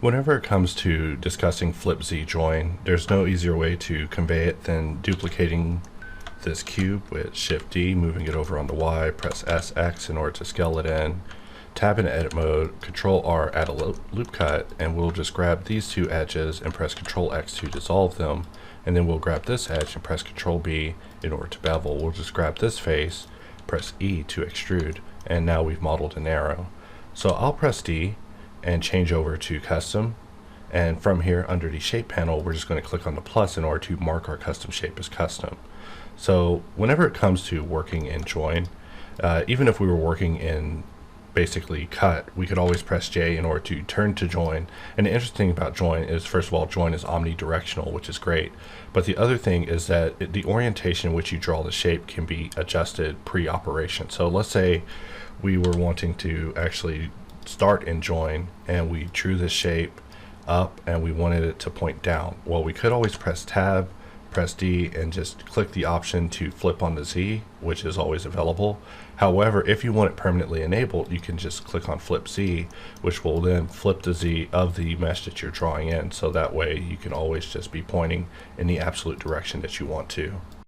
Whenever it comes to discussing flip Z join, there's no easier way to convey it than duplicating this cube with Shift D, moving it over on the Y, press SX in order to scale it in, tab into edit mode, Control R, add a loop cut, and we'll just grab these two edges and press Control X to dissolve them, and then we'll grab this edge and press Control B in order to bevel. We'll just grab this face, press E to extrude, and now we've modeled an arrow. So I'll press D and change over to custom, and from here under the shape panel we're just going to click on the plus in order to mark our custom shape as custom. So whenever it comes to working in join, even if we were working in basically cut, we could always press J in order to turn to join. And the interesting about join is, first of all, join is omnidirectional, which is great, but the other thing is that the orientation in which you draw the shape can be adjusted pre-operation. So let's say we were wanting to actually start in join and we drew the shape up and we wanted it to point down. Well, we could always press tab, press D, and just click the option to flip on the Z, which is always available. However, if you want it permanently enabled, you can just click on flip Z, which will then flip the Z of the mesh that you're drawing in, so that way you can always just be pointing in the absolute direction that you want to.